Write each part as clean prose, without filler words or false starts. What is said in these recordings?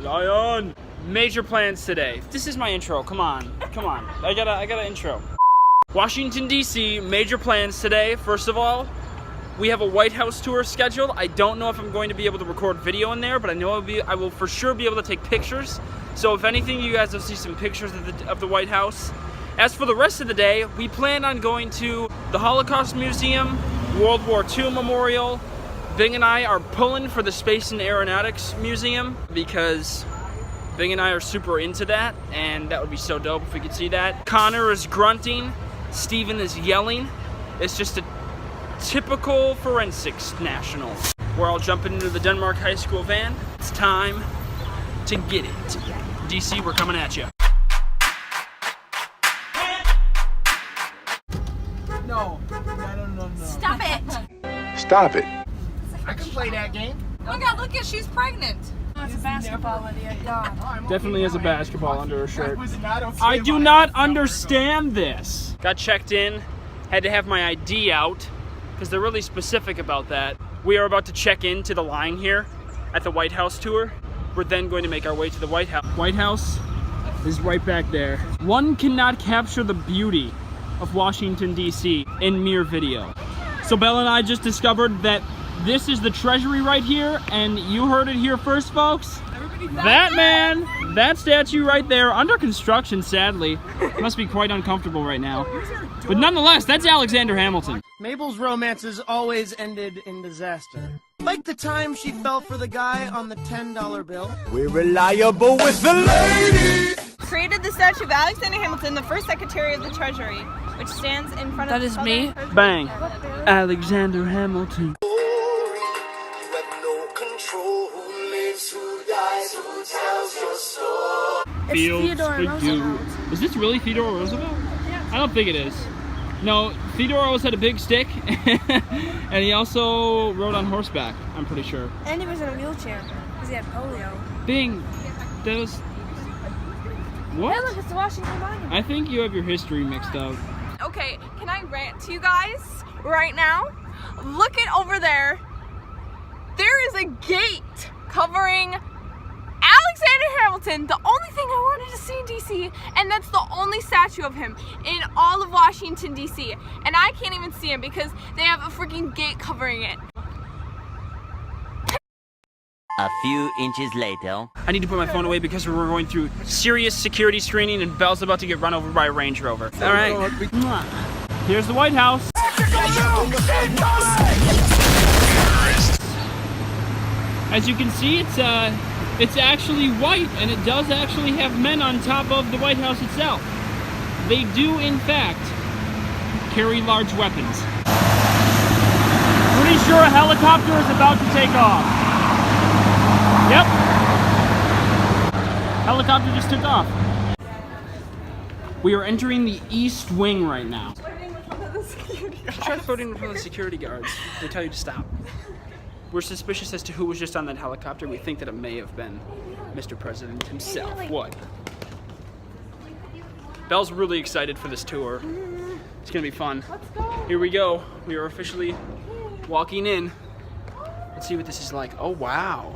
Lion! Major plans today. This is my intro. Come on. Come on. I gotta intro. Washington, D.C., major plans today. First of all, we have a White House tour scheduled. I don't know if I'm going to be able to record video in there, but I know I will for sure be able to take pictures. So if anything, you guys will see some pictures of the White House. As for the rest of the day, we plan on going to the Holocaust Museum, World War II Memorial. Bing and I are pulling for the Space and Aeronautics Museum because Bing and I are super into that, and that would be so dope if we could see that. Connor is grunting, Steven is yelling. It's just a typical forensics national. We're all jumping into the Denmark High School van. It's time to get it. DC, we're coming at you. No. Stop it. Stop it. I can play that game. Oh God, look at she's pregnant. It's a basketball idea. God. Definitely has a basketball under her shirt. was not okay I do about not it. understand this. Got checked in, had to have my ID out, because they're really specific about that. We are about to check into the line here at the White House tour. We're then going to make our way to the White House. White House is right back there. One cannot capture the beauty of Washington, D.C. in mere video. So Bella and I just discovered that this is the Treasury right here, and you heard it here first, folks. That statue right there, under construction, sadly. Must be quite uncomfortable right now. But nonetheless, that's Alexander Hamilton. Mabel's romances always ended in disaster. Like the time she fell for the guy on the $10 bill. We're reliable with the ladies. Created the statue of Alexander Hamilton, the first Secretary of the Treasury, which stands in front of That is me. Bang. Alexander Hamilton. Theodore Roosevelt. Is this really Theodore Roosevelt? Yeah. I don't think it is. No, Theodore always had a big stick, and he also rode on horseback, I'm pretty sure. And he was in a wheelchair because he had polio. Bing, that was... Hey, What? look, it's the Washington Monument. I think you have your history mixed up. Okay, can I rant to you guys right now? Look at over there. There is a gate covering Alexander Hamilton, the only thing I wanted to see in DC, and that's the only statue of him in all of Washington, DC. And I can't even see him because they have a freaking gate covering it. A few inches later. I need to put my phone away because we're going through serious security screening and Belle's about to get run over by a Range Rover. All right, here's the White House. As you can see, it's actually white, and it does actually have men on top of the White House itself. They do, in fact, carry large weapons. Pretty sure a helicopter is about to take off. Yep. Helicopter just took off. We are entering the East Wing right now. Try floating in front of the security guards. They tell you to stop. We're suspicious as to who was just on that helicopter. We think that it may have been Mr. President himself. What? Belle's really excited for this tour. It's gonna be fun. Let's go. Here we go. We are officially walking in. Let's see what this is like. Oh, wow.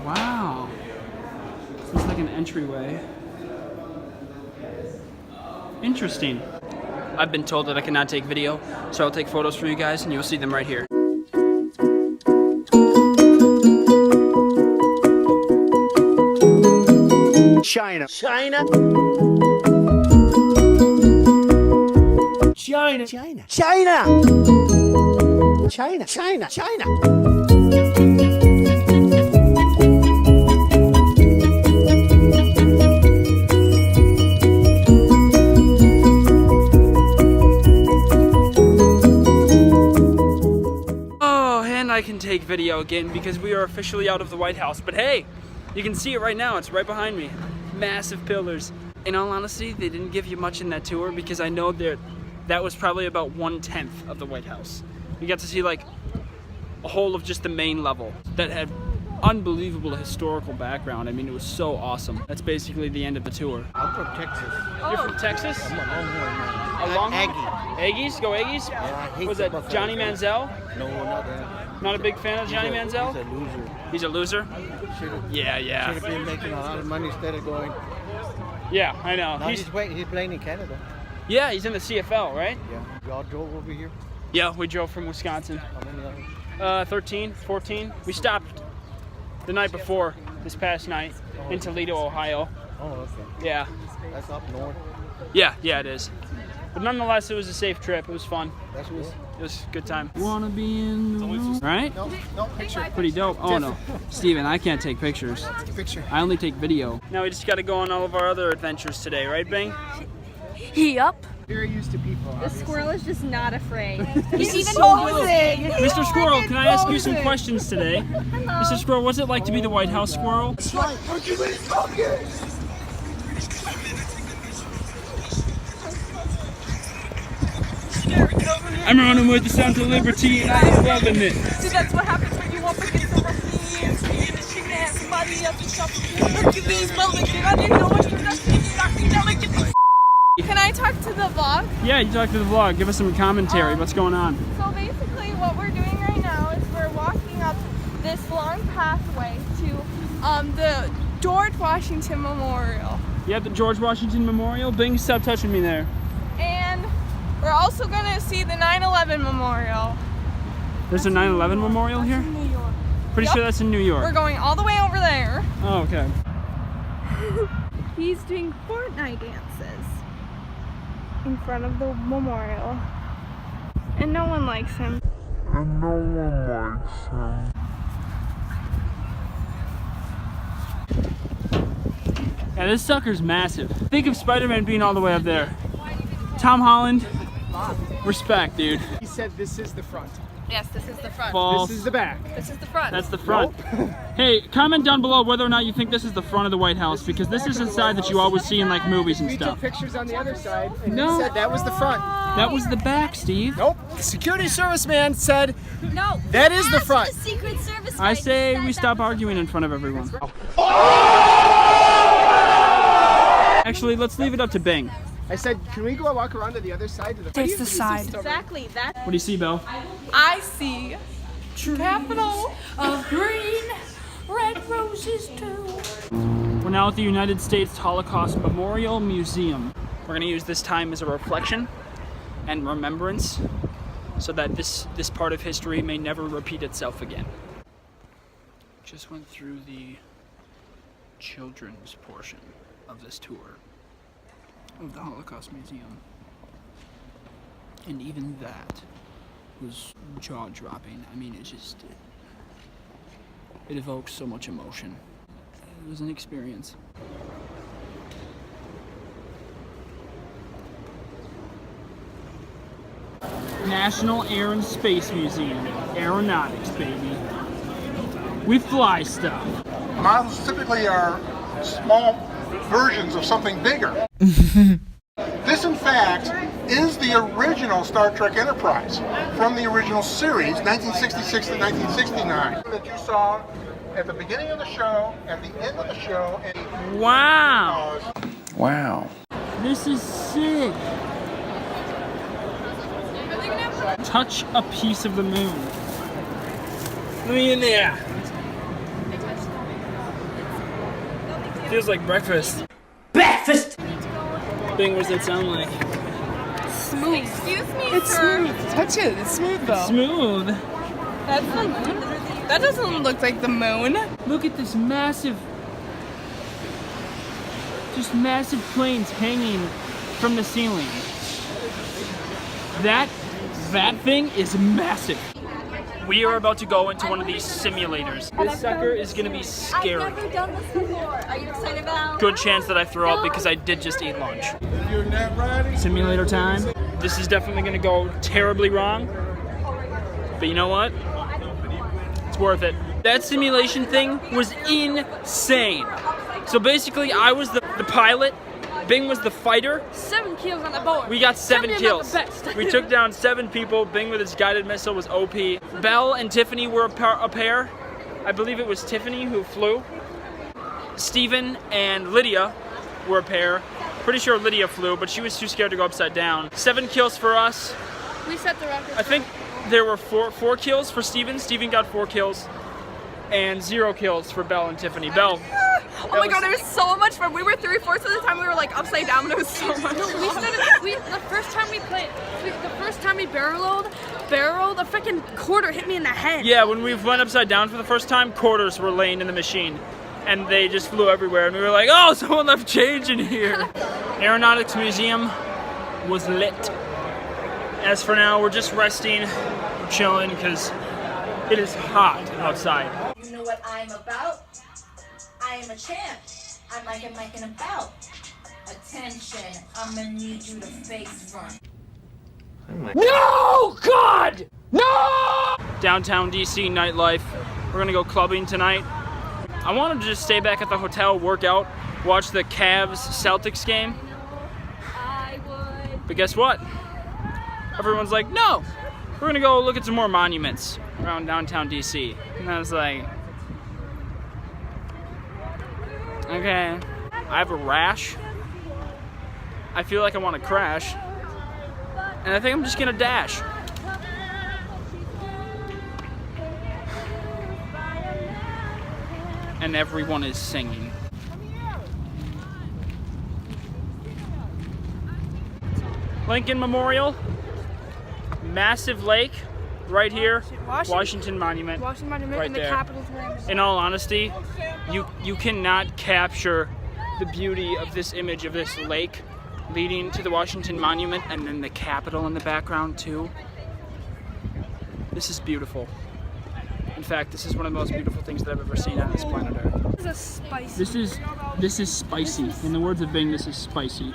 Wow. This looks like an entryway. Interesting. I've been told that I cannot take video, so I'll take photos for you guys and you'll see them right here. China. China. China. China. China. China. China. Oh, and I can take video again because we are officially out of the White House. But hey, you can see it right now. It's right behind me. Massive pillars. In all honesty, they didn't give you much in that tour because I know that was probably about 1/10 of the White House. You got to see like a whole of just the main level that had unbelievable historical background. I mean, it was so awesome. That's basically the end of the tour. I'm from Texas. You're from Texas? I'm a Longhorn man. A Longhorn? Aggie. Aggies? Go Aggies? Yeah, I hate Was the that Buffalo Johnny Bills. Manziel? No, not that. Not a big fan of Johnny Manziel? He's a loser. He's a loser? Should've- Yeah, Should yeah. have been making a lot of money instead of going. Yeah, I know. Now he's playing in Canada. Yeah, he's in the CFL, right? Yeah. Y'all drove over here? Yeah, we drove from Wisconsin. How many hours? 13, 14. We stopped the night before, this past night, in Toledo, Ohio. Oh, okay. Yeah. That's up north. Yeah, it is. But nonetheless, it was a safe trip. It was fun. That's cool. It was a good time. Wanna be in the room? Right? No, picture. Pretty dope. Oh no, Steven, I can't take pictures. Picture. I only take video. Now we just gotta go on all of our other adventures today, right, Bing? Yup. Very used to people. The squirrel is just not afraid. He's even posing. Mr. Squirrel, can I ask you some questions today? Mr. Squirrel, what's it like to be the White House squirrel? I'm running with the Sound of Liberty and I'm loving it. See, that's what happens when you up against the Russians. Eating the chicken ass, somebody else is shopping. Hercules, Mulligan, I didn't know what you were doing. Can I talk to the vlog? Yeah, you talk to the vlog. Give us some commentary. What's going on? So basically what we're doing right now is we're walking up this long pathway to the George Washington Memorial. You have the George Washington Memorial. Bing, stop touching me there. And we're also going to see the 9/11 Memorial. There's a 9/11 memorial here? New York. Pretty Yep. sure that's in New York. We're going all the way over there. Oh, okay. He's doing Fortnite dances in front of the memorial. And no one likes him. Yeah, this sucker's massive. Think of Spider-Man being all the way up there. Tom Holland, respect, dude. He said this is the front. Yes, this is the front. False. This is the back. This is the front. That's the front. Hey, comment down below whether or not you think this is the front of the White House, because this is the side that you always see in like movies and We took stuff. pictures on the other side, and No. he said that was the front. That was the back, Steve. Nope. The security service man said No. that is the front. The Secret Service. I say we stop arguing in front of everyone. Actually, let's leave it up to Bing. I said, can we go walk around to the other side? To the It's the side. Exactly. That What do you see, Bill? I see. Capital. Of green, red roses too. We're now at the United States Holocaust Memorial Museum. We're gonna use this time as a reflection and remembrance so that this part of history may never repeat itself again. Just went through the children's portion of this tour of the Holocaust Museum. And even that was jaw-dropping. I mean, it evokes so much emotion. It was an experience. National Air and Space Museum. Aeronautics, baby. We fly stuff. Models typically are small versions of something bigger. This, in fact, is the original Star Trek Enterprise from the original series, 1966 to 1969, that you saw at the beginning of the show, at the end of the show, and Wow! Wow. This is sick. Touch a piece of the moon. Let me in there. Feels like breakfast. Breakfast! Bing, what does that sound like? Smooth. Excuse me, sir. Touch it. It's smooth though. Smooth. That's the moon. That doesn't look like the moon. Look at this massive, just massive planes hanging from the ceiling. That thing is massive. We are about to go into one of these simulators. This sucker is gonna be scary. I've never done this before. Are you excited about? Good chance that I throw up because I did just eat lunch. you're not riding. Simulator time. This is definitely gonna go terribly wrong. But you know what? It's worth it. That simulation thing was insane. So basically, I was the pilot, Bing was the fighter. 7 kills on the board. We got 7 Tell me kills. about the best. We took down 7 people. Bing with his guided missile was OP. Belle and Tiffany were a pair. I believe it was Tiffany who flew. Steven and Lydia were a pair. Pretty sure Lydia flew, but she was too scared to go upside down. 7 kills for us. We set the record. I think there were four kills for Steven. Steven got 4 kills, and 0 kills for Belle and Tiffany. Belle. Oh my god, it was so much fun. We were 3/4 of the time we were like upside down, but it was so much fun. The first time we barreled, a freaking quarter hit me in the head. Yeah, when we went upside down for the first time, quarters were laying in the machine, and they just flew everywhere, and we were like, oh, someone left change in here. Aeronautics Museum was lit. As for now, we're just resting, we're chilling, because it is hot outside. You know what I'm about? I am a champ. I'm like an about. Attention, I'm gonna need you to face front. No! God! No! Downtown DC nightlife. We're gonna go clubbing tonight. I wanted to just stay back at the hotel, work out, watch the Cavs-Celtics game. I would. But guess what? Everyone's like, no! We're gonna go look at some more monuments around downtown DC. And I was like, okay. I have a rash. I feel like I want to crash. And I think I'm just gonna dash. And everyone is singing. Lincoln Memorial, massive lake, right here, Washington Monument, Washington Monument right and the there. Capitol's names. In all honesty, you cannot capture the beauty of this image of this lake leading to the Washington Monument and then the Capitol in the background too. This is beautiful. In fact, this is one of the most beautiful things that I've ever seen on this planet Earth. This is spicy. This is spicy. In the words of Bing, this is spicy.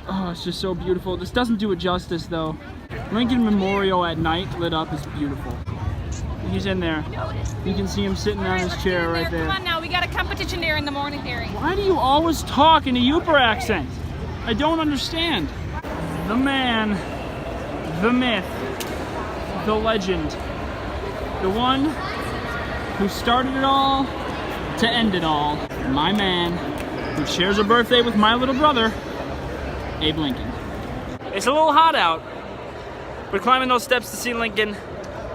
Oh, it's just so beautiful. This doesn't do it justice though. Lincoln Memorial at night lit up is beautiful. He's in there. You can see him sitting on his chair right there. Come on now, we got a competition there in the morning, Harry. Why do you always talk in a Uper accent? I don't understand. The man, the myth, the legend, the one who started it all to end it all. My man, who shares a birthday with my little brother, Abe Lincoln. It's a little hot out, but climbing those steps to see Lincoln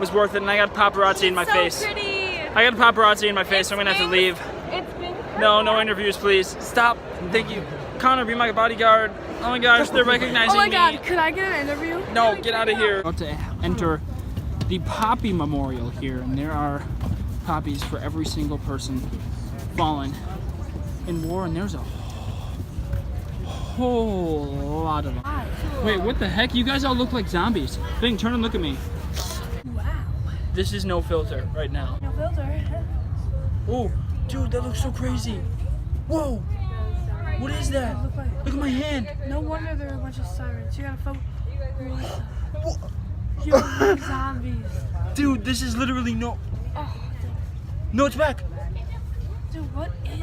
was worth it, and I got paparazzi in my face. Pretty. I got paparazzi in my face, so I'm gonna have to leave. It's been No interviews, please. Stop. Thank you. Connor, be my bodyguard. Oh my gosh, they're recognizing Oh my me. god, could I get an interview? No, get out of here. About to enter the Poppy Memorial here, and there are poppies for every single person fallen in war, and there's a whole lot of them. Wait, what the heck? You guys all look like zombies. Bing, turn and look at me. Wow. This is no filter right now. No filter. Oh, dude, that looks so crazy. Whoa, what is that? Look at my hand. No wonder there are a bunch of sirens. You gotta vote. You're like zombies. Dude, this is literally no. Oh, No, it's back. dude, what is?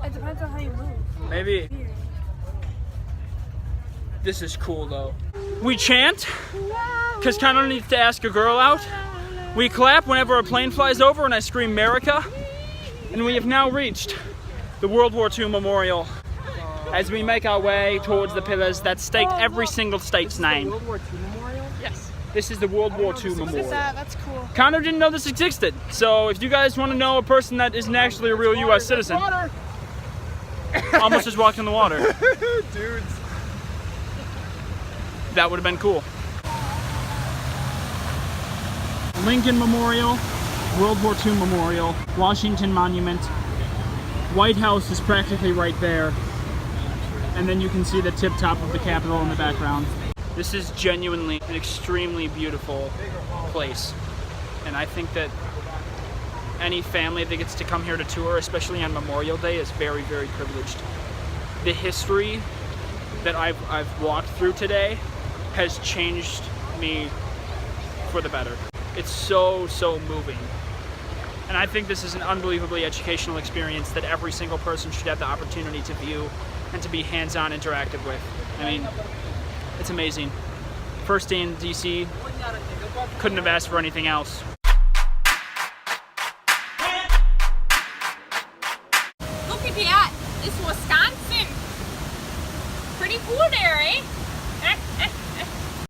It depends on how you move. Maybe. This is cool though. We chant, because Connor needs to ask a girl out. We clap whenever a plane flies over and I scream America. And we have now reached the World War II Memorial as we make our way towards the pillars that state every single state's name. World War II Memorial? Yes. This is the World War II Memorial. That's cool. Connor didn't know this existed. So if you guys want to know a person that isn't actually a real US citizen, almost just walked in the water. Dudes. That would have been cool. Lincoln Memorial, World War II Memorial, Washington Monument. White House is practically right there. And then you can see the tip top of the Capitol in the background. This is genuinely an extremely beautiful place. And I think that any family that gets to come here to tour, especially on Memorial Day, is very, very privileged. The history that I've walked through today has changed me for the better. It's so moving. And I think this is an unbelievably educational experience that every single person should have the opportunity to view and to be hands-on interactive with. I mean, it's amazing. First day in DC, couldn't have asked for anything else.